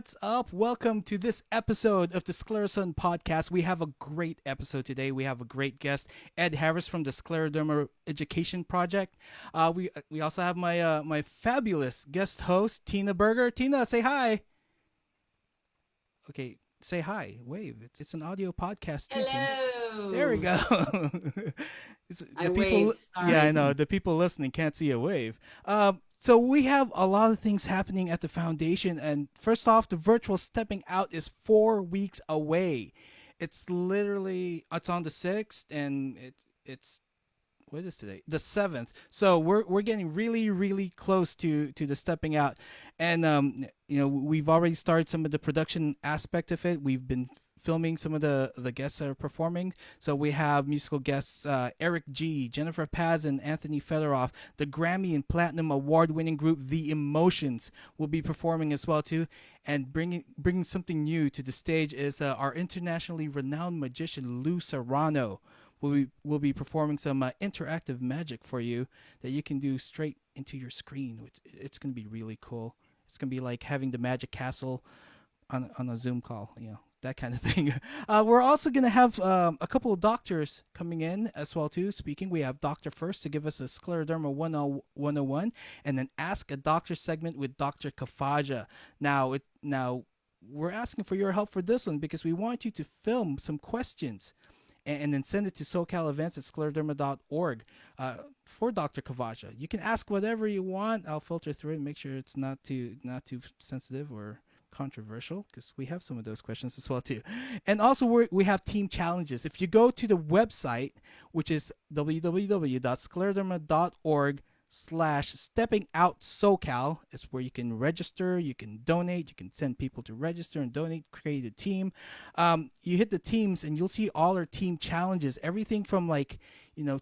what's up? Welcome to this episode of the Sclero-Sun Podcast. We have a great episode today. We have a great guest, Ed Harris from the Scleroderma Education Project. We also have my fabulous guest host, Tina Berger. Tina, say hi. Okay, say hi. Wave. It's an audio podcast too, Tina. There we Hello. go. I The people, waved. yeah, I Sorry. know. The people listening can't see a wave. So we have a lot of things happening at the foundation. And first off, the virtual stepping out is 4 weeks away. It's on the 6th, and it's what is today? The 7th. So we're getting really close to the stepping out, and we've already started some of the production aspect of it. We've been filming some of the guests that are performing. So we have musical guests Eric G, Jennifer Paz, and Anthony Fedorov. The Grammy and Platinum Award-winning group The Emotions will be performing as well too, and bringing something new to the stage is our internationally renowned magician Lou Serrano. Will be performing some interactive magic for you that you can do straight into your screen. It's going to be really cool. It's going to be like having the Magic Castle on a Zoom call, that kind of thing. We're also going to have a couple of doctors coming in as well too. Speaking, we have Doctor First to give us a Scleroderma 101, and then Ask a Doctor segment with Dr. Kafaja. Now we're asking for your help for this one because we want you to film some questions and then send it to SoCalEvents at scleroderma.org for Dr. Kavaja. You can ask whatever you want. I'll filter through it and make sure it's not too sensitive or controversial, because we have some of those questions as well too. And also we have team challenges. If you go to the website, which is www.scleroderma.org/stepping out SoCal, is where you can register, you can donate, you can send people to register and donate, create a team. You hit the teams and you'll see all our team challenges, everything from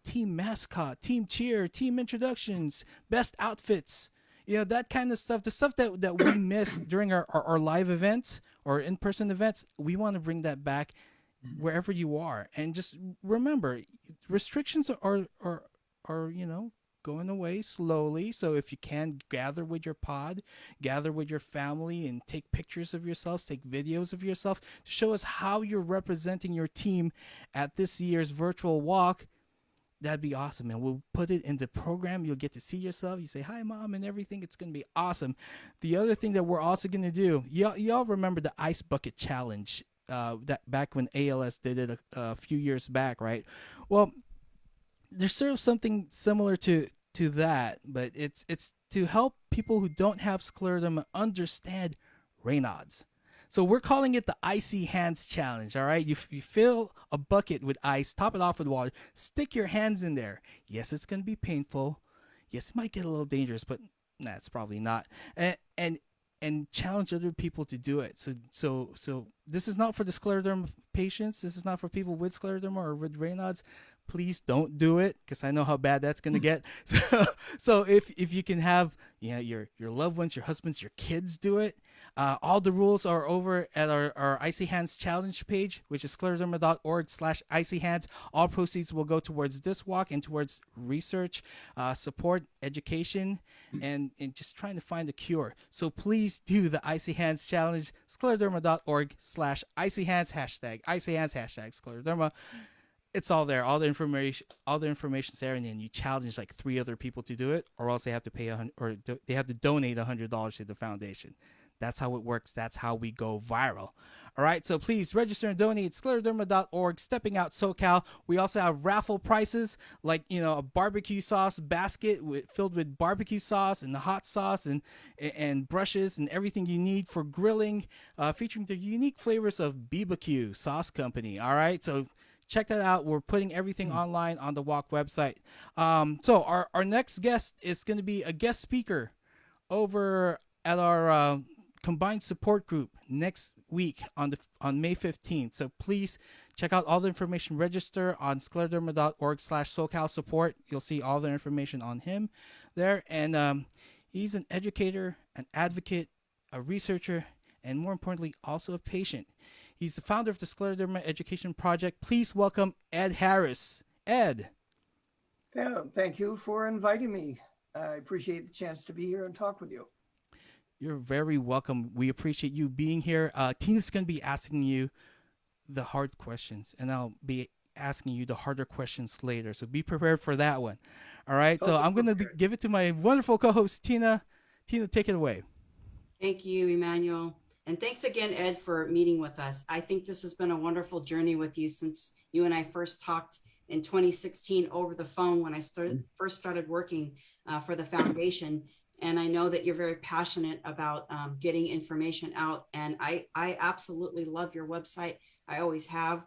team mascot, team cheer, team introductions, best outfits, that kind of stuff, the stuff that we miss during our live events or in-person events. We want to bring that back wherever you are. And just remember, restrictions are going away slowly. So if you can, gather with your pod, gather with your family, and take pictures of yourself, take videos of yourself to show us how you're representing your team at this year's virtual walk. That'd be awesome, and we'll put it in the program. You'll get to see yourself. You say hi, mom, and everything. It's gonna be awesome. The other thing that we're also gonna do, y'all remember the ice bucket challenge that back when ALS did it a few years back, right? Well, there's sort of something similar to that, but it's to help people who don't have scleroderma understand Raynaud's. So we're calling it the Icy Hands Challenge, all right? You fill a bucket with ice, top it off with water, stick your hands in there. Yes, it's going to be painful. Yes, it might get a little dangerous, but it's probably not. And challenge other people to do it. So this is not for the scleroderma patients. This is not for people with scleroderma or with Raynaud's. Please don't do it, because I know how bad that's gonna get. So if you can have your loved ones, your husbands, your kids do it. All the rules are over at our Icy Hands Challenge page, which is scleroderma.org/icyhands. All proceeds will go towards this walk and towards research, support, education, and just trying to find a cure. So please do the Icy Hands Challenge, scleroderma.org/icyhands, #icyhands, #scleroderma. It's all there. All the information's there, and then you challenge like 3 other people to do it, or else they have to pay they have to donate $100 to the foundation. That's how it works. That's how we go viral. All right, so please register and donate. Scleroderma.org, Stepping Out SoCal. We also have raffle prices, like a barbecue sauce basket filled with barbecue sauce and the hot sauce and brushes and everything you need for grilling, featuring the unique flavors of BBQ Sauce Company. All right, so check that out. We're putting everything online on the Walk website. So our next guest is going to be a guest speaker over at our combined support group next week on May 15th. So please check out all the information. Register on scleroderma.org/SoCal support. You'll see all the information on him there. And he's an educator, an advocate, a researcher, and more importantly, also a patient. He's the founder of the Scleroderma Education Project. Please welcome Ed Harris. Ed. Yeah, thank you for inviting me. I appreciate the chance to be here and talk with you. You're very welcome. We appreciate you being here. Tina's going to be asking you the hard questions, and I'll be asking you the harder questions later. So be prepared for that one. All right. So I'm going to give it to my wonderful co-host, Tina. Tina, take it away. Thank you, Emmanuel. And thanks again, Ed, for meeting with us. I think this has been a wonderful journey with you since you and I first talked in 2016 over the phone when I first started working for the foundation. And I know that you're very passionate about getting information out. And I absolutely love your website. I always have.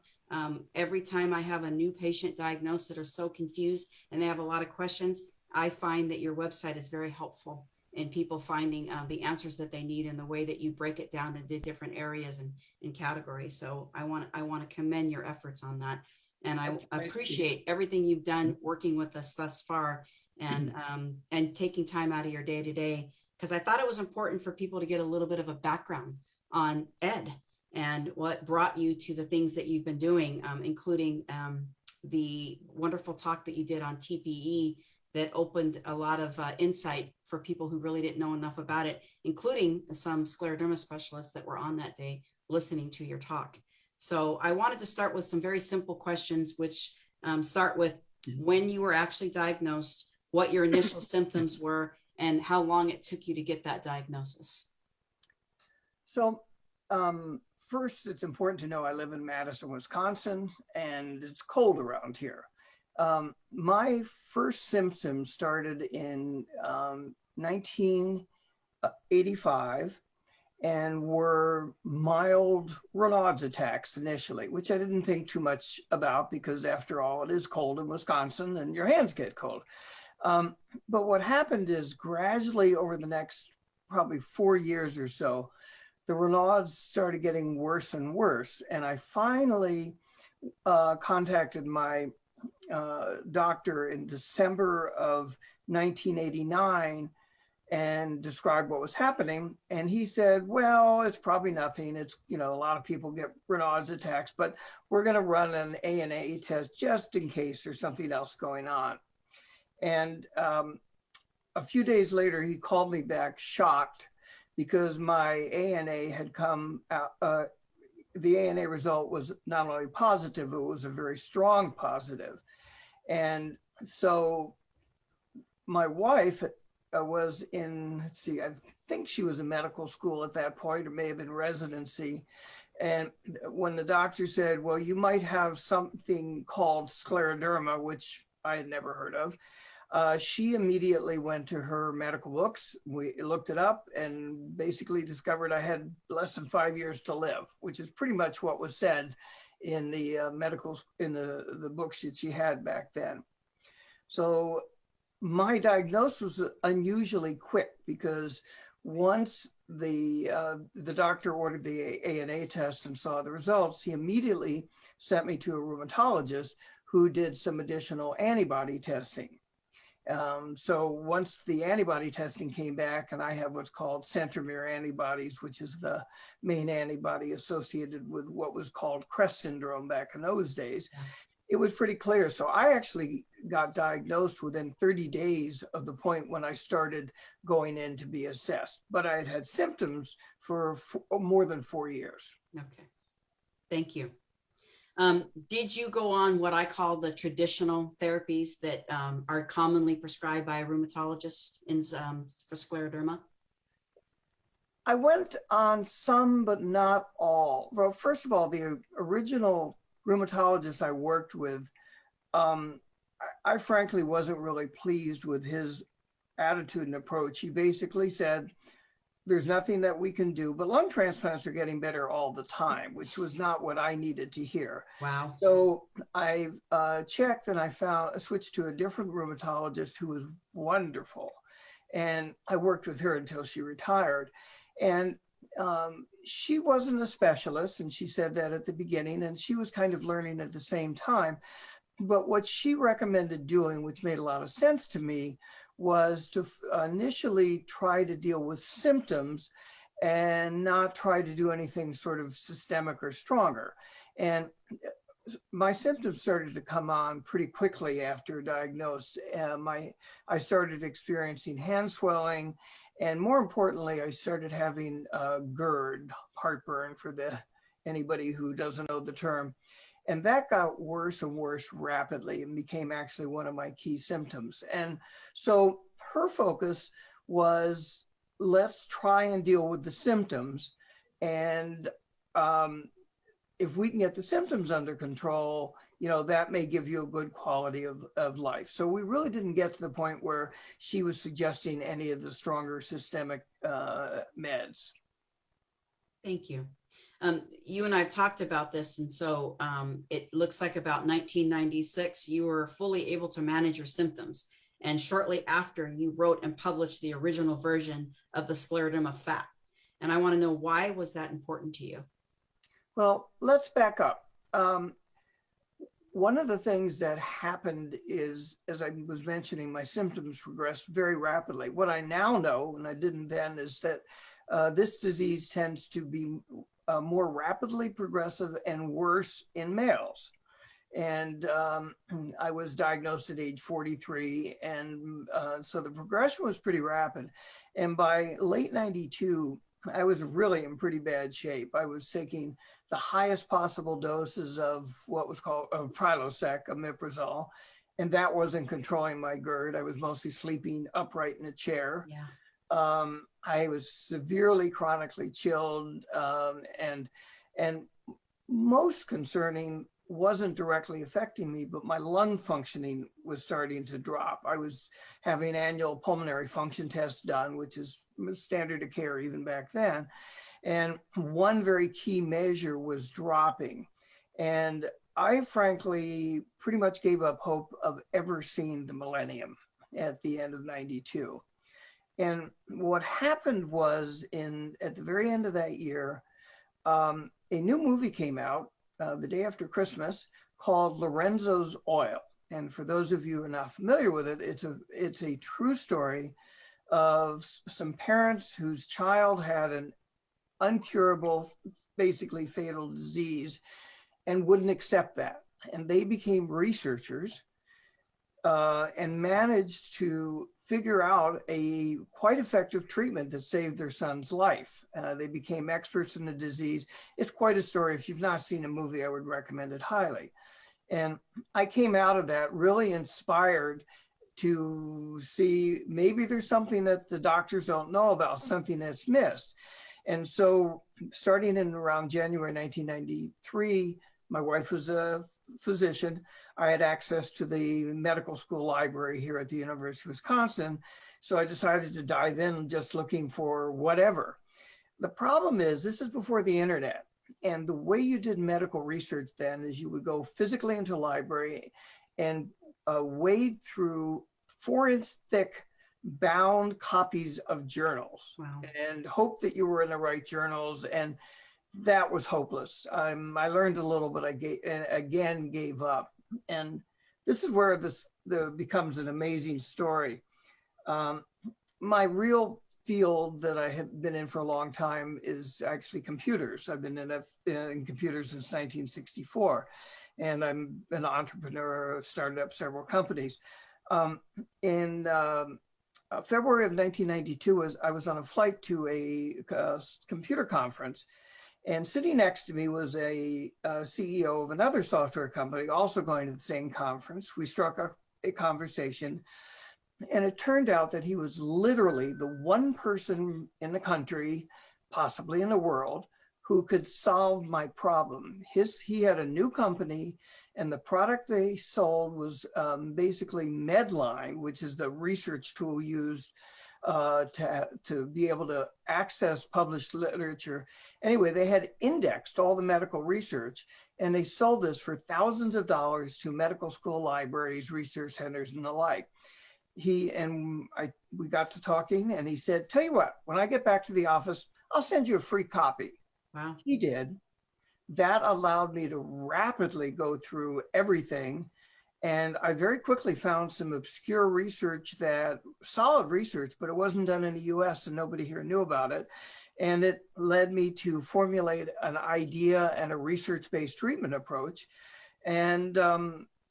Every time I have a new patient diagnosed that are so confused and they have a lot of questions, I find that your website is very helpful in people finding the answers that they need in the way that you break it down into different areas and categories. So I want to commend your efforts on that. And I appreciate everything you've done working with us thus far and taking time out of your day to day, because I thought it was important for people to get a little bit of a background on Ed and what brought you to the things that you've been doing, including the wonderful talk that you did on TPE that opened a lot of insight for people who really didn't know enough about it, including some scleroderma specialists that were on that day listening to your talk. So I wanted to start with some very simple questions, which start with when you were actually diagnosed, what your initial symptoms were, and how long it took you to get that diagnosis. So first, it's important to know I live in Madison, Wisconsin, and it's cold around here. My first symptoms started in 1985 and were mild Raynaud's attacks initially, which I didn't think too much about because after all, it is cold in Wisconsin and your hands get cold. But what happened is gradually over the next probably 4 years or so, the Raynaud's started getting worse and worse. And I finally contacted my doctor in December of 1989 and described what was happening. And he said, well, it's probably nothing. It's, a lot of people get Raynaud's attacks, but we're going to run an ANA test just in case there's something else going on. And a few days later, he called me back shocked because my ANA had come out. The ANA result was not only positive, it was a very strong positive. And so my wife was in, I think she was in medical school at that point, or may have been residency. And when the doctor said, well, you might have something called scleroderma, which I had never heard of, she immediately went to her medical books. We looked it up and basically discovered I had less than 5 years to live, which is pretty much what was said in the the books that she had back then. So my diagnosis was unusually quick because once the doctor ordered the ANA test and saw the results, he immediately sent me to a rheumatologist who did some additional antibody testing. So once the antibody testing came back, and I have what's called centromere antibodies, which is the main antibody associated with what was called CREST syndrome back in those days, it was pretty clear. So I actually got diagnosed within 30 days of the point when I started going in to be assessed. But I had had symptoms for more than 4 years. Okay, thank you. Did you go on what I call the traditional therapies that are commonly prescribed by a rheumatologist for scleroderma? I went on some, but not all. Well, first of all, the original rheumatologist I worked with, I frankly wasn't really pleased with his attitude and approach. He basically said, there's nothing that we can do, but lung transplants are getting better all the time, which was not what I needed to hear. Wow. So I checked and I switched to a different rheumatologist who was wonderful. And I worked with her until she retired. And she wasn't a specialist, and she said that at the beginning, and she was kind of learning at the same time. But what she recommended doing, which made a lot of sense to me, was to initially try to deal with symptoms and not try to do anything sort of systemic or stronger. And my symptoms started to come on pretty quickly after diagnosed. I started experiencing hand swelling And more importantly, I started having GERD, heartburn for anybody who doesn't know the term. And that got worse and worse rapidly and became actually one of my key symptoms. And so her focus was, let's try and deal with the symptoms. And if we can get the symptoms under control, that may give you a good quality of life. So we really didn't get to the point where she was suggesting any of the stronger systemic meds. Thank you. You and I have talked about this, and so it looks like about 1996, you were fully able to manage your symptoms. And shortly after, you wrote and published the original version of the Scleroderma Fat. And I want to know, why was that important to you? Well, let's back up. One of the things that happened is, as I was mentioning, my symptoms progressed very rapidly. What I now know, and I didn't then, is that this disease tends to be more rapidly progressive and worse in males. And I was diagnosed at age 43. And so the progression was pretty rapid. And by late 92, I was really in pretty bad shape. I was taking the highest possible doses of what was called Prilosec, omeprazole, and that wasn't controlling my GERD. I was mostly sleeping upright in a chair. Yeah. I was severely chronically chilled, and most concerning, wasn't directly affecting me, but my lung functioning was starting to drop. I was having annual pulmonary function tests done, which is standard of care even back then. And one very key measure was dropping. And I frankly pretty much gave up hope of ever seeing the millennium at the end of 92. And what happened was, at the very end of that year, a new movie came out the day after Christmas called Lorenzo's Oil. And for those of you who are not familiar with it, it's a true story of some parents whose child had an uncurable, basically fatal disease, and wouldn't accept that. And they became researchers and managed to figure out a quite effective treatment that saved their son's life. They became experts in the disease. It's quite a story. If you've not seen the movie, I would recommend it highly. And I came out of that really inspired to see maybe there's something that the doctors don't know about, something that's missed. And so starting in around January 1993, my wife was a physician. I had access to the medical school library here at the University of Wisconsin. So I decided to dive in just looking for whatever. The problem is, this is before the internet. And the way you did medical research then is you would go physically into a library and wade through 4-inch thick bound copies of journals. Wow. And hope that you were in the right journals. And that was hopeless. I learned a little, but I gave up. And this is where this becomes an amazing story. My real field that I have been in for a long time is actually computers. I've been in computers since 1964, and I'm an entrepreneur. I've started up several companies. In February of 1992, I was on a flight to a computer conference, and sitting next to me was a CEO of another software company also going to the same conference. We struck a conversation, and it turned out that he was literally the one person in the country, possibly in the world, who could solve my problem. He had a new company, and the product they sold was basically Medline, which is the research tool used to be able to access published literature. Anyway, they had indexed all the medical research, and they sold this for thousands of dollars to medical school libraries, research centers, and the like. We got to talking, and he said, "Tell you what, when I get back to the office, I'll send you a free copy." Wow. He did. That allowed me to rapidly go through everything. And I very quickly found some obscure research, solid research, but it wasn't done in the US and nobody here knew about it. And it led me to formulate an idea and a research-based treatment approach. And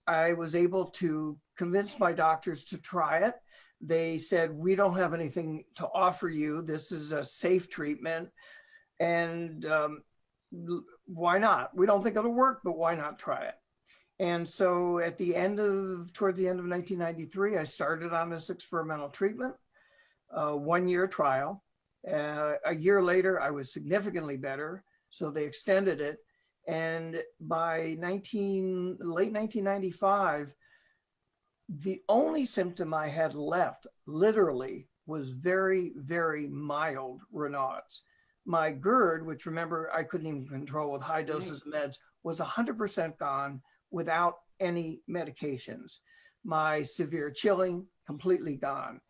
I was able to convince my doctors to try it. They said, we don't have anything to offer you. This is a safe treatment. And why not? We don't think it'll work, but why not try it? And so toward the end of 1993, I started on this experimental treatment, 1-year trial. A year later, I was significantly better. So they extended it. And by late 1995, the only symptom I had left, literally, was very, very mild Raynaud's. My GERD, which remember I couldn't even control with high doses of meds, was 100% gone without any medications. My severe chilling, completely gone.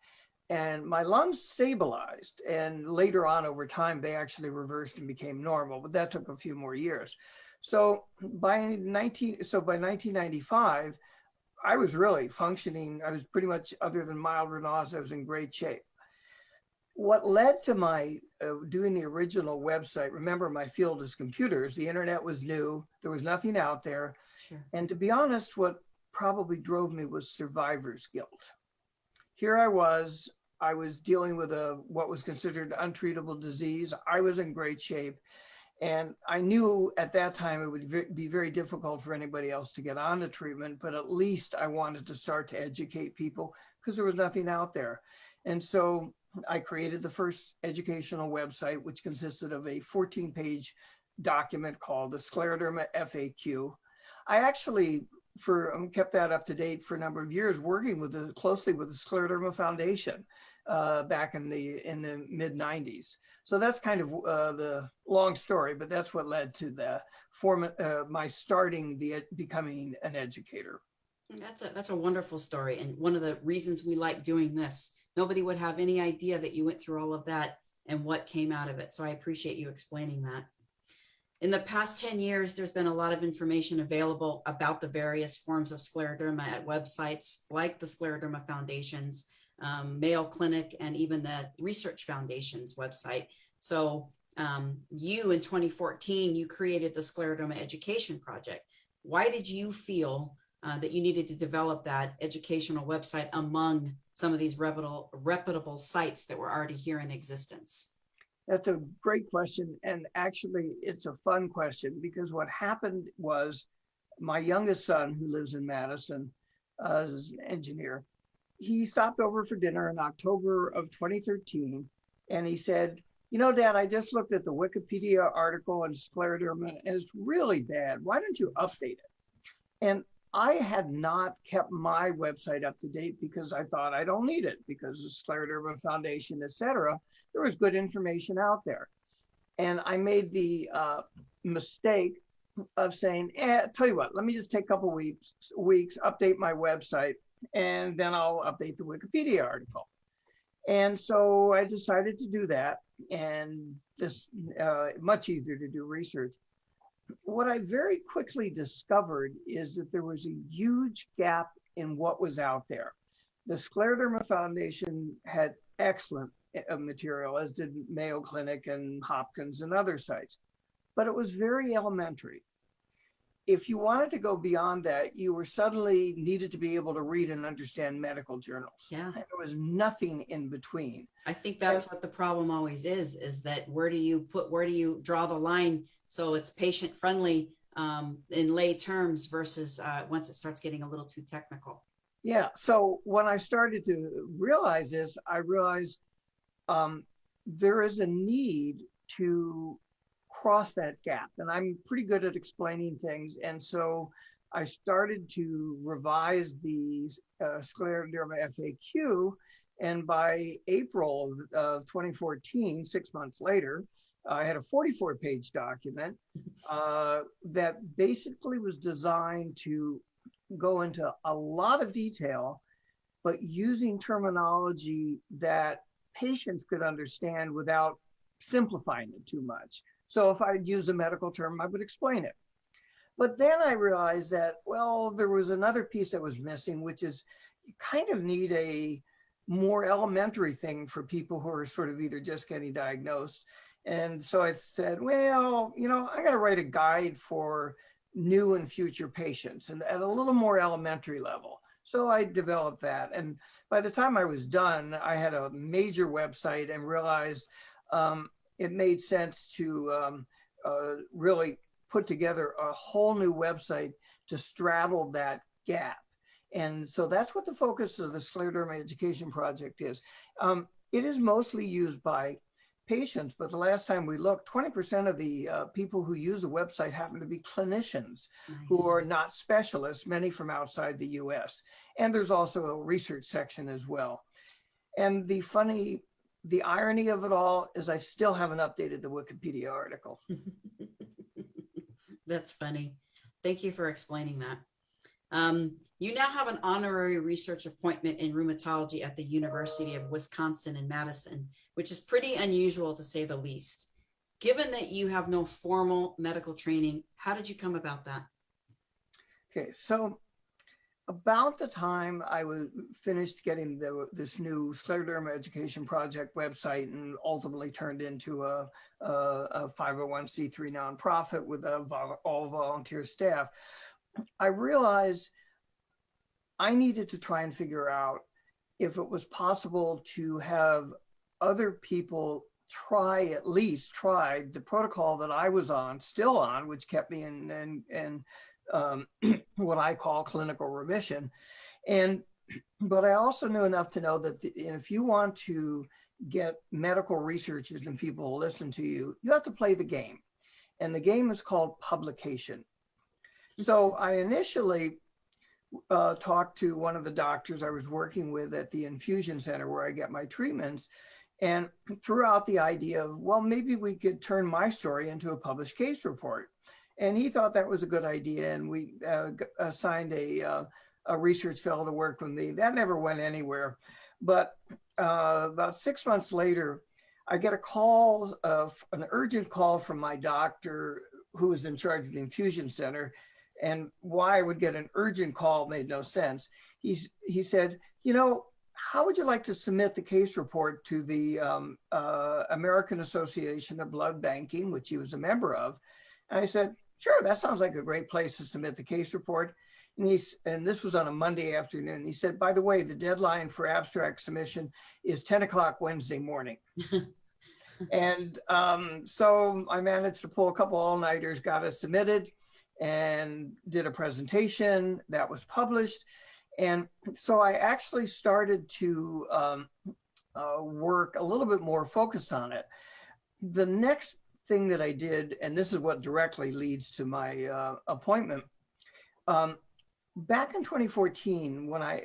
And my lungs stabilized. And later on, over time, they actually reversed and became normal, but that took a few more years. So by 1995, I was really functioning. I was pretty much, other than mild Raynaud's, I was in great shape. What led to my doing the original website, remember my field is computers, the internet was new, there was nothing out there. Sure. And to be honest, what probably drove me was survivor's guilt. Here I was dealing with what was considered untreatable disease. I was in great shape. And I knew at that time it would be very difficult for anybody else to get on the treatment, but at least I wanted to start to educate people because there was nothing out there. And so I created the first educational website, which consisted of a 14-page document called the Scleroderma FAQ. I actually kept that up to date for a number of years, working closely with the Scleroderma Foundation back in the mid-90s. So that's kind of the long story, but that's what led to my becoming an educator. That's a wonderful story. And one of the reasons we like doing this, nobody would have any idea that you went through all of that and what came out of it. So I appreciate you explaining that. In the past 10 years, there's been a lot of information available about the various forms of scleroderma at websites like the Scleroderma Foundation's, Mayo Clinic, and even the Research Foundation's website. So you, in 2014, you created the Scleroderma Education Project. Why did you feel that you needed to develop that educational website among some of these reputable sites that were already here in existence? That's a great question. And actually, it's a fun question because what happened was my youngest son, who lives in Madison, is an engineer. He stopped over for dinner in October of 2013, and he said, you know, Dad, I just looked at the Wikipedia article on scleroderma, and it's really bad. Why don't you update it? And I had not kept my website up to date because I thought I don't need it because the Scleroderma Foundation, et cetera, there was good information out there. And I made the mistake of saying, tell you what, let me just take a couple weeks, update my website, and then I'll update the Wikipedia article. And so I decided to do that, and this much easier to do research. What I very quickly discovered is that there was a huge gap in what was out there. The Scleroderma Foundation had excellent material, as did Mayo Clinic and Hopkins and other sites, but it was very elementary. If you wanted to go beyond that, you were suddenly needed to be able to read and understand medical journals. Yeah. And there was nothing in between. I think that's what the problem always is that where do you draw the line so it's patient friendly in lay terms versus once it starts getting a little too technical. Yeah. So when I started to realize this, I realized there is a need to cross that gap. And I'm pretty good at explaining things. And so I started to revise the Scleroderma FAQ. And by April of 2014, 6 months later, I had a 44-page document that basically was designed to go into a lot of detail, but using terminology that patients could understand without simplifying it too much. So if I'd use a medical term, I would explain it. But then I realized that, well, there was another piece that was missing, which is you kind of need a more elementary thing for people who are sort of either just getting diagnosed. And so I said, well, you know, I'm going to write a guide for new and future patients and at a little more elementary level. So I developed that. And by the time I was done, I had a major website and realized it made sense to really put together a whole new website to straddle that gap. And so that's what the focus of the Scleroderma Education Project is. It is mostly used by patients, but the last time we looked, 20% of the people who use the website happen to be clinicians who are not specialists, many from outside the US. And there's also a research section as well. And the irony of it all is I still haven't updated the Wikipedia article. That's funny. Thank you for explaining that. You now have an honorary research appointment in rheumatology at the University of Wisconsin in Madison, which is pretty unusual to say the least. Given that you have no formal medical training, how did you come about that? Okay, so about the time I was finished getting this new Scleroderma Education Project website and ultimately turned into a 501c3 nonprofit with all volunteer staff, I realized I needed to try and figure out if it was possible to have other people at least try the protocol that I was still on, which kept me in what I call clinical remission. But I also knew enough to know that if you want to get medical researchers and people to listen to you, you have to play the game. And the game is called publication. So I initially talked to one of the doctors I was working with at the infusion center where I get my treatments, and threw out the idea of, well, maybe we could turn my story into a published case report. And he thought that was a good idea, and we assigned a research fellow to work with me. That never went anywhere. But about 6 months later, I get an urgent call from my doctor who was in charge of the infusion center. And why I would get an urgent call made no sense. He said, how would you like to submit the case report to the American Association of Blood Banking, which he was a member of? And I said, sure, that sounds like a great place to submit the case report. And this was on a Monday afternoon. He said, by the way, the deadline for abstract submission is 10 o'clock Wednesday morning. And so I managed to pull a couple all-nighters, got it submitted, and did a presentation that was published. And so I actually started to work a little bit more focused on it. The next thing that I did, and this is what directly leads to my appointment, back in 2014, when I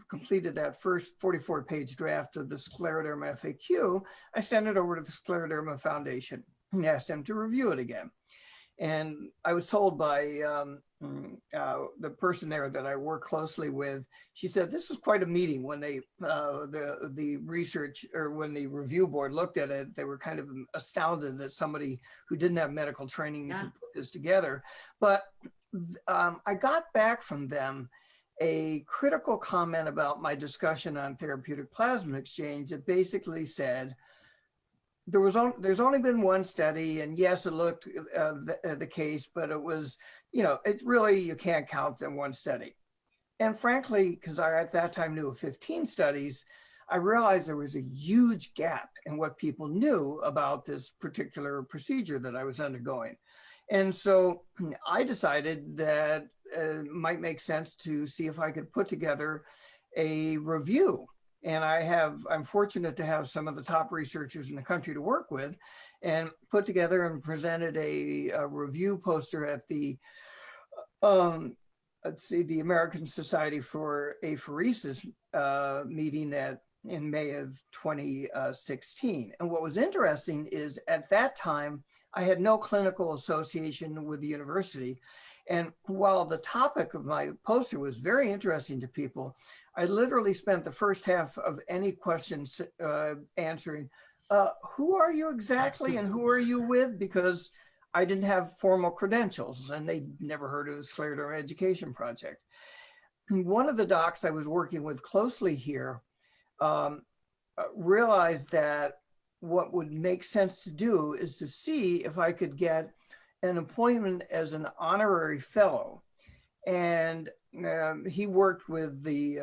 completed that first 44-page draft of the Scleroderma FAQ, I sent it over to the Scleroderma Foundation and asked them to review it again. And I was told by the person there that I work closely with, she said, this was quite a meeting when the research, or when the review board looked at it, they were kind of astounded that somebody who didn't have medical training could put this together. But I got back from them a critical comment about my discussion on therapeutic plasma exchange that basically said, there's only been one study, and yes, it looked the case, but it was, it really, you can't count in one study. And frankly, because I at that time knew of 15 studies, I realized there was a huge gap in what people knew about this particular procedure that I was undergoing. And so I decided that it might make sense to see if I could put together a review. And I'm fortunate to have some of the top researchers in the country to work with, and put together and presented a review poster at the, the American Society for Apheresis meeting in May of 2016. And what was interesting is at that time, I had no clinical association with the university. And while the topic of my poster was very interesting to people, I literally spent the first half of any questions answering, who are you exactly and who are you with? Because I didn't have formal credentials and they never heard of the Scleroderma Education Project. One of the docs I was working with closely here realized that what would make sense to do is to see if I could get an appointment as an honorary fellow. And he worked with the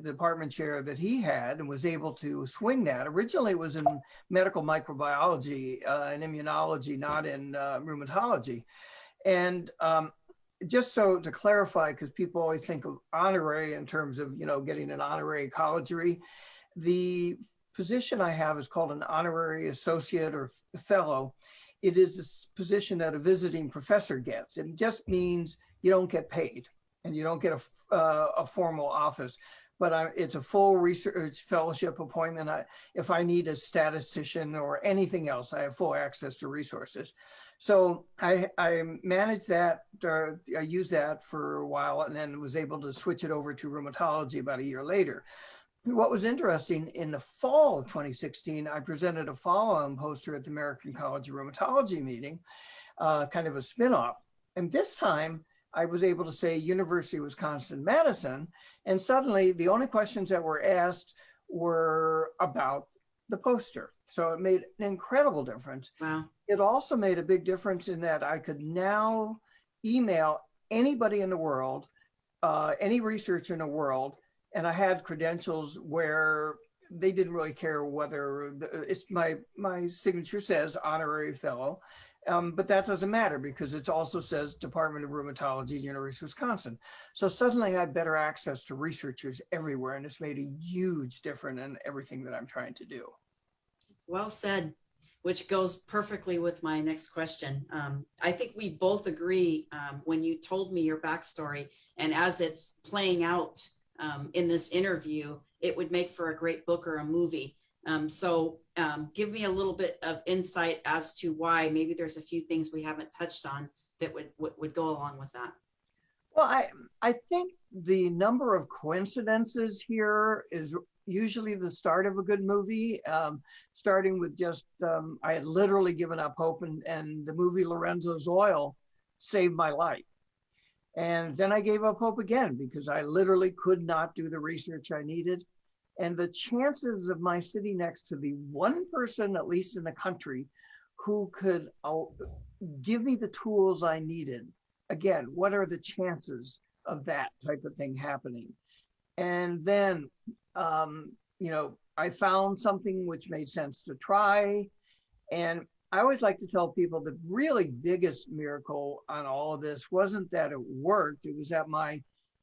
department chair that he had and was able to swing that. Originally, it was in medical microbiology and immunology, not in rheumatology. And just so to clarify, because people always think of honorary in terms of, getting an honorary college degree, the position I have is called an honorary associate or fellow. It is a position that a visiting professor gets. It just means you don't get paid and you don't get a formal office, but it's a full research fellowship appointment. If I need a statistician or anything else, I have full access to resources. So I managed that, I used that for a while, and then was able to switch it over to rheumatology about a year later. What was interesting, in the fall of 2016, I presented a follow-on poster at the American College of Rheumatology meeting, kind of a spinoff. And this time I was able to say University of Wisconsin-Madison, and suddenly the only questions that were asked were about the poster. So it made an incredible difference. Wow. It also made a big difference in that I could now email anybody in the world, any researcher in the world, and I had credentials where they didn't really care whether it's my signature says honorary fellow, but that doesn't matter because it also says Department of Rheumatology, University of Wisconsin. So suddenly I had better access to researchers everywhere, and it's made a huge difference in everything that I'm trying to do. Well said, which goes perfectly with my next question. I think we both agree when you told me your backstory, and as it's playing out in this interview, it would make for a great book or a movie. So give me a little bit of insight as to why maybe there's a few things we haven't touched on that would go along with that. Well, I think the number of coincidences here is usually the start of a good movie, starting with just, I had literally given up hope, and the movie Lorenzo's Oil saved my life. And then I gave up hope again because I literally could not do the research I needed. And the chances of my sitting next to the one person, at least in the country, who could give me the tools I needed. Again, what are the chances of that type of thing happening? And then, I found something which made sense to try. And I always like to tell people the really biggest miracle on all of this wasn't that it worked. It was that my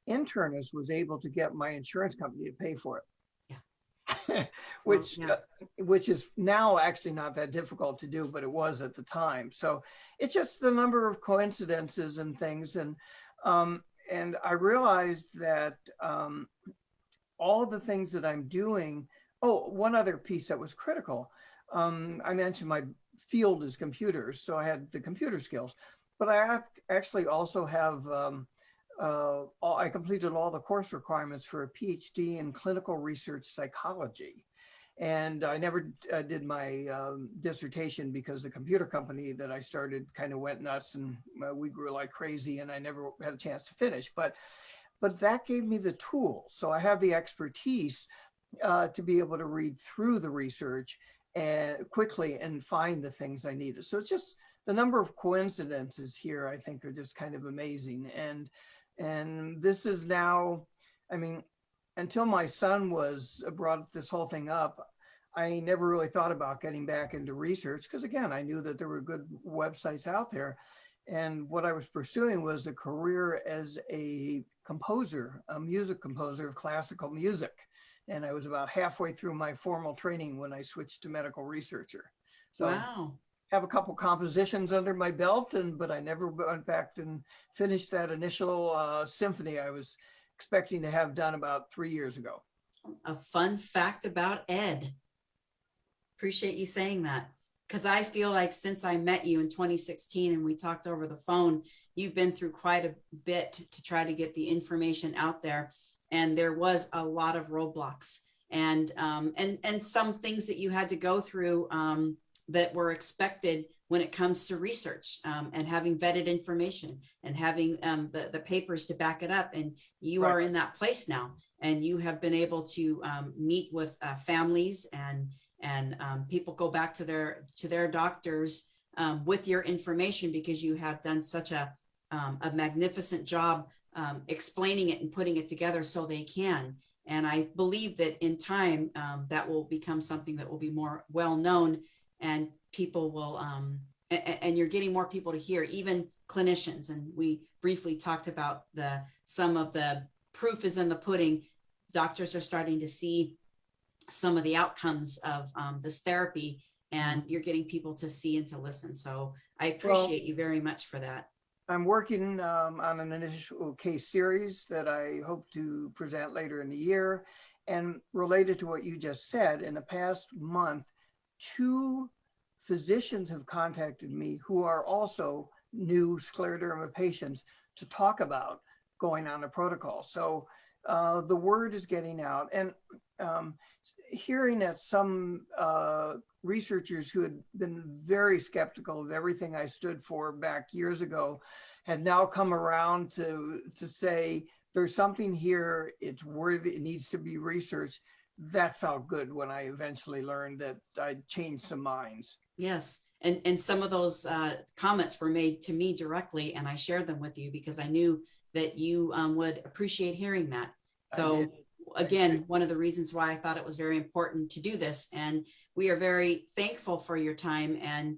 internist was able to get my insurance company to pay for it. Yeah. Which is now actually not that difficult to do, but it was at the time. So it's just the number of coincidences and things. And I realized that all of the things that I'm doing. Oh, one other piece that was critical. I mentioned my field is computers, so I had the computer skills, but I actually also have, I completed all the course requirements for a PhD in clinical research psychology. And I never did my dissertation because the computer company that I started kind of went nuts, and we grew like crazy, and I never had a chance to finish. But that gave me the tools. So I have the expertise to be able to read through the research and quickly and find the things I needed. So it's just the number of coincidences here, I think, are just kind of amazing. And this is now, I mean, until my son brought this whole thing up, I never really thought about getting back into research because, again, I knew that there were good websites out there. And what I was pursuing was a career as a composer, a music composer of classical music. And I was about halfway through my formal training when I switched to medical researcher. So wow. I have a couple compositions under my belt, but I never went back and finished that initial symphony I was expecting to have done about 3 years ago. A fun fact about Ed. Appreciate you saying that, because I feel like since I met you in 2016 and we talked over the phone, you've been through quite a bit to try to get the information out there. And there was a lot of roadblocks and some things that you had to go through that were expected when it comes to research and having vetted information and having the papers to back it up. And you right. are in that place now, and you have been able to meet with families and people go back to their doctors with your information because you have done such a magnificent job explaining it and putting it together so they can. And I believe that in time, that will become something that will be more well known, and people will, and you're getting more people to hear, even clinicians. And we briefly talked about some of the proof is in the pudding. Doctors are starting to see some of the outcomes of this therapy, and you're getting people to see and to listen. So I appreciate you very much for that. I'm working on an initial case series that I hope to present later in the year. And related to what you just said, in the past month, 2 physicians have contacted me who are also new scleroderma patients to talk about going on a protocol. So the word is getting out. And hearing that some researchers who had been very skeptical of everything I stood for back years ago had now come around to say there's something here, it's worthy, it needs to be researched. That felt good when I eventually learned that I'd changed some minds. Yes. And some of those comments were made to me directly, and I shared them with you because I knew that you would appreciate hearing that. So again, one of the reasons why I thought it was very important to do this, and we are very thankful for your time. And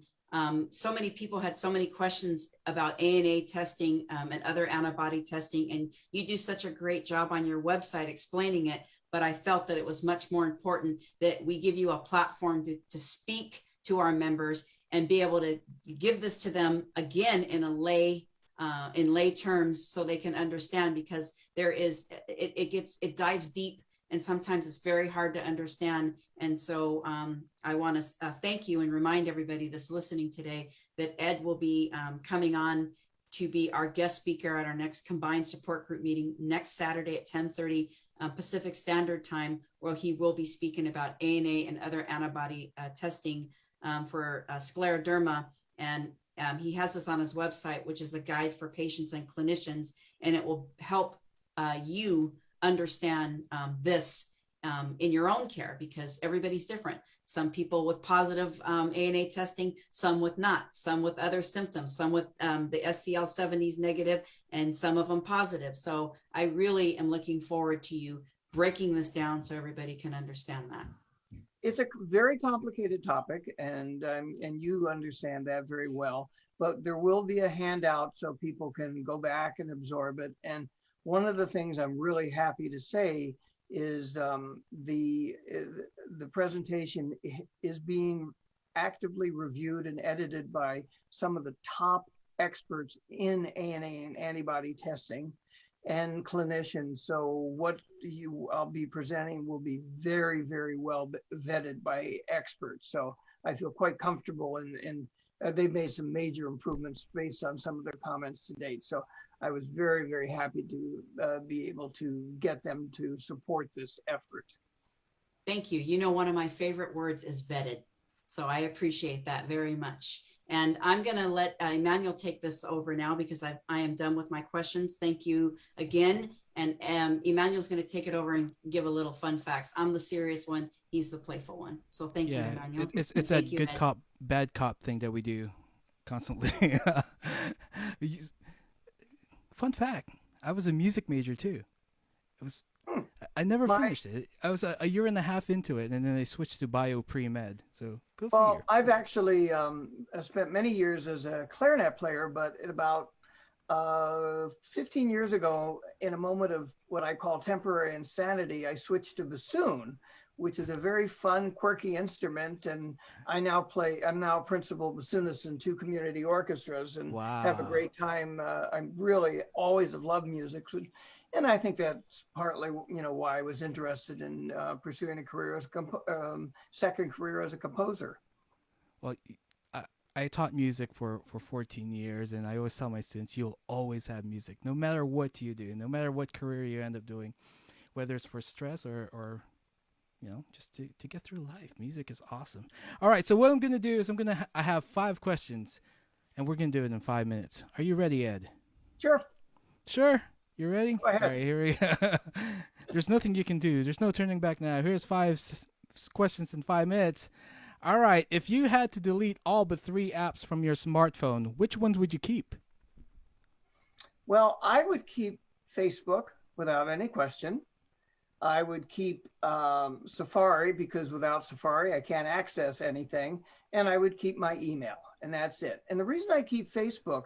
so many people had so many questions about ANA testing and other antibody testing, and you do such a great job on your website explaining it. But I felt that it was much more important that we give you a platform to speak to our members and be able to give this to them again in lay terms so they can understand, because there is, it dives deep, and sometimes it's very hard to understand. And so I want to thank you and remind everybody that's listening today that Ed will be coming on to be our guest speaker at our next combined support group meeting next Saturday at 10:30 Pacific Standard Time, where he will be speaking about ANA and other antibody testing for scleroderma. And he has this on his website, which is a guide for patients and clinicians, and it will help you understand this in your own care, because everybody's different. Some people with positive ANA testing, some with not, some with other symptoms, some with the SCL70s negative, and some of them positive. So I really am looking forward to you breaking this down so everybody can understand that. It's a very complicated topic, and you understand that very well, but there will be a handout so people can go back and absorb it. And one of the things I'm really happy to say is the presentation is being actively reviewed and edited by some of the top experts in ANA and antibody testing and clinicians. So what I'll be presenting will be very, very well vetted by experts. So I feel quite comfortable, and they've made some major improvements based on some of their comments to date. So I was very, very happy to be able to get them to support this effort. Thank you. You know, one of my favorite words is vetted. So I appreciate that very much. And I'm going to let Emmanuel take this over now, because I am done with my questions. Thank you again. And Emmanuel's going to take it over and give a little fun facts. I'm the serious one. He's the playful one. So thank you, Emmanuel. It's that good cop, bad cop thing that we do constantly. Fun fact, I was a music major too. I never finished it. I was a year and a half into it, and then I switched to bio pre-med. So go for you. I've actually spent many years as a clarinet player, but at about 15 years ago, in a moment of what I call temporary insanity, I switched to bassoon, which is a very fun, quirky instrument. And I'm now principal bassoonist in 2 community orchestras, and have a great time. I'm really always have loved music. And I think that's partly, why I was interested in pursuing a career as second career as a composer. Well, I taught music for 14 years, and I always tell my students, you'll always have music, no matter what you do, no matter what career you end up doing, whether it's for stress or just to get through life. Music is awesome. All right, so what I'm going to do is I have 5 questions, and we're going to do it in 5 minutes. Are you ready, Ed? Sure. Sure? You ready? Go ahead. All right, here we go. There's nothing you can do. There's no turning back now. Here's 5 questions in 5 minutes. All right, if you had to delete all but 3 apps from your smartphone, which ones would you keep? Well, I would keep Facebook without any question. I would keep Safari, because without Safari, I can't access anything. And I would keep my email, and that's it. And the reason I keep Facebook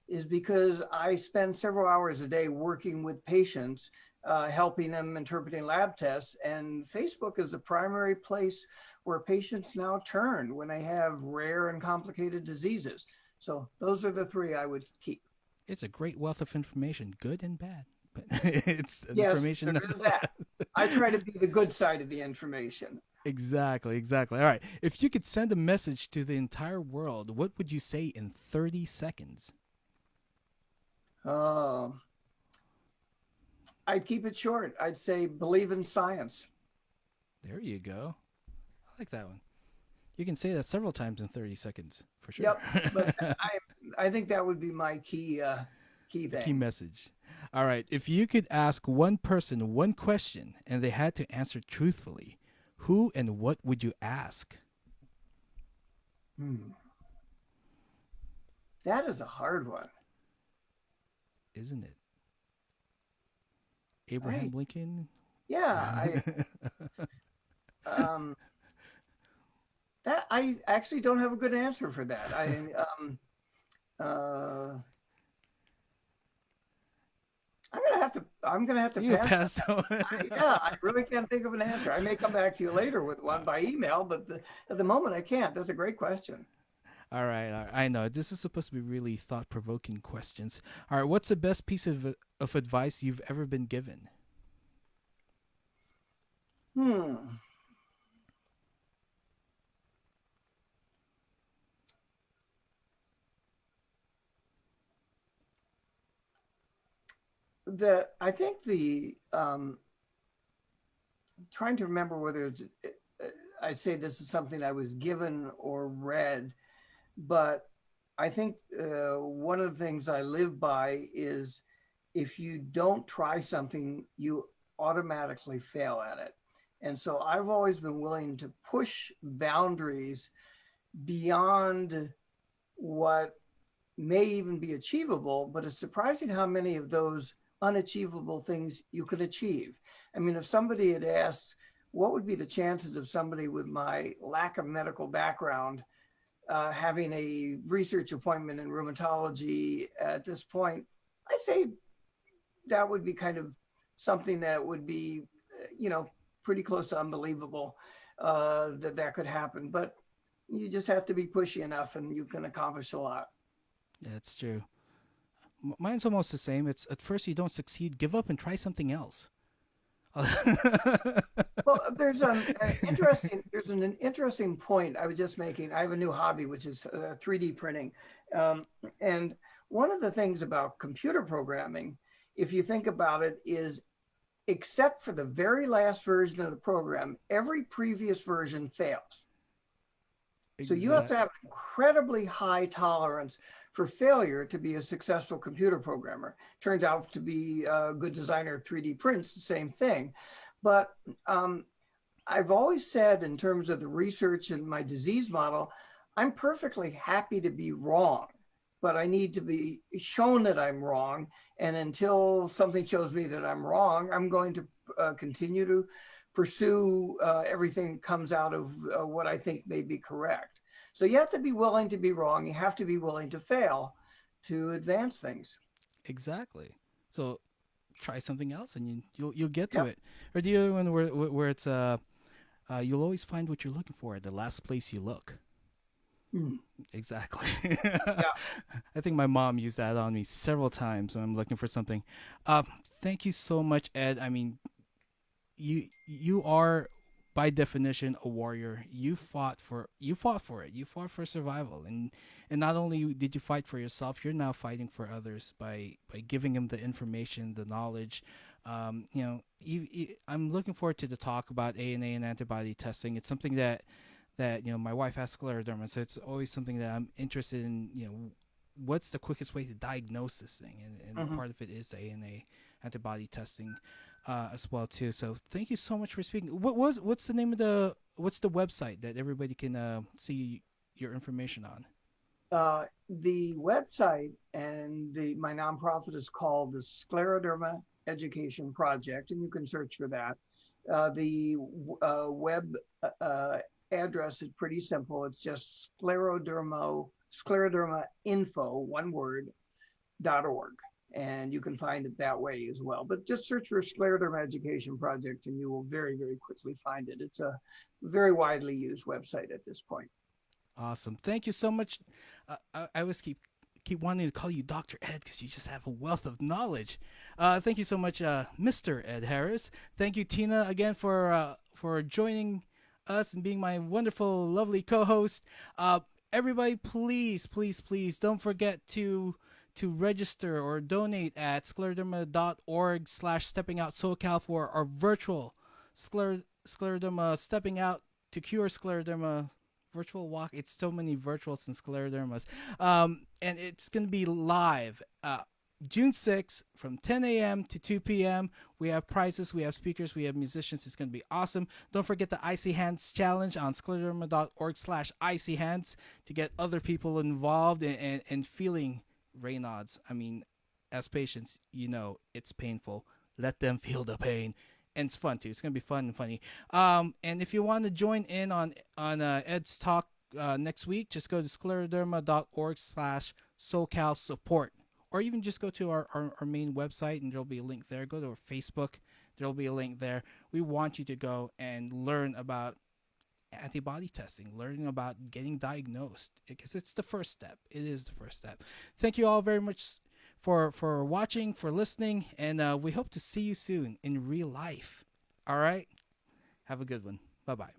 is because I spend several hours a day working with patients, helping them interpreting lab tests. And Facebook is the primary place where patients now turn when they have rare and complicated diseases. So those are the three I would keep. It's a great wealth of information, good and bad. But it's Yes, information. there is that. I try to be the good side of the information. Exactly. All right. If you could send a message to the entire world, what would you say in 30 seconds? I'd keep it short. I'd say believe in science. There you go. I like that one. You can say that several times in 30 seconds for sure. Yep, but I think that would be my key thing. Key message. All right. If you could ask one person one question and they had to answer truthfully, who and what would you ask? That is a hard one. Isn't it? Abraham Lincoln? Yeah. I actually don't have a good answer for that. I'm gonna have to You pass. pass. I really can't think of an answer. I may come back to you later with one by email, but at the moment I can't. That's a great question. All right. I know this is supposed to be really thought-provoking questions. All right. What's the best piece of advice you've ever been given? I think trying to remember whether it's, I'd say this is something I was given or read, but I think one of the things I live by is if you don't try something, you automatically fail at it. And so I've always been willing to push boundaries beyond what may even be achievable, but it's surprising how many of those unachievable things you could achieve. I mean, if somebody had asked, what would be the chances of somebody with my lack of medical background having a research appointment in rheumatology at this point, I'd say that would be kind of something that would be, pretty close to unbelievable that could happen. But you just have to be pushy enough and you can accomplish a lot. That's true. Mine's almost the same. It's at first you don't succeed, give up and try something else. Well, there's an interesting point I was just making. I have a new hobby, which is 3D printing. And one of the things about computer programming, if you think about it, is except for the very last version of the program, every previous version fails. So you have to have incredibly high tolerance for failure to be a successful computer programmer. Turns out to be a good designer of 3D prints, the same thing. But I've always said, in terms of the research and my disease model, I'm perfectly happy to be wrong, but I need to be shown that I'm wrong. And until something shows me that I'm wrong, I'm going to continue to pursue everything that comes out of what I think may be correct. So you have to be willing to be wrong. You have to be willing to fail to advance things. Exactly. So try something else and you'll get to it. Or the other one where it's you'll always find what you're looking for at the last place you look. Exactly. I think my mom used that on me several times when I'm looking for something. Thank you so much, Ed. I mean, you are by definition a warrior. You fought for it. You fought for survival, and not only did you fight for yourself, you're now fighting for others by giving them the information, the knowledge. I'm looking forward to the talk about ANA and antibody testing. It's something that my wife has scleroderma, so it's always something that I'm interested in. What's the quickest way to diagnose this thing, and part of it is the ANA antibody testing as well too. So thank you so much for speaking. What's the name of what's the website that everybody can see your information on? The website and my nonprofit is called the Scleroderma Education Project, and you can search for that. The web address is pretty simple. It's just Scleroderma Info, one word, .org. And you can find it that way as well. But just search for Scleroderma Education Project and you will very, very quickly find it. It's a very widely used website at this point. Awesome. Thank you so much. I always keep wanting to call you Dr. Ed because you just have a wealth of knowledge. Thank you so much, Mr. Ed Harris. Thank you, Tina, again for joining us and being my wonderful, lovely co-host. Everybody, please, please, please don't forget to register or donate at scleroderma.org/steppingoutsocal for our virtual scleroderma stepping out to cure scleroderma virtual walk. It's so many virtuals and sclerodermas. And it's going to be live June 6th from 10 a.m. to 2 p.m. We have prizes, we have speakers, we have musicians. It's going to be awesome. Don't forget the Icy Hands Challenge on scleroderma.org/icyhands to get other people involved and feeling Raynaud's. I mean, as patients, it's painful. Let them feel the pain. And it's fun too. It's gonna be fun and funny. And if you want to join in on Ed's talk next week, just go to scleroderma.org/SoCal support, or even just go to our main website and there'll be a link there. Go to our Facebook. There'll be a link there. We want you to go and learn about antibody testing, learning about getting diagnosed, because it's the first step. It is the first step. Thank you all very much for watching, for listening, and we hope to see you soon in real life. All right? Have a good one. Bye-bye.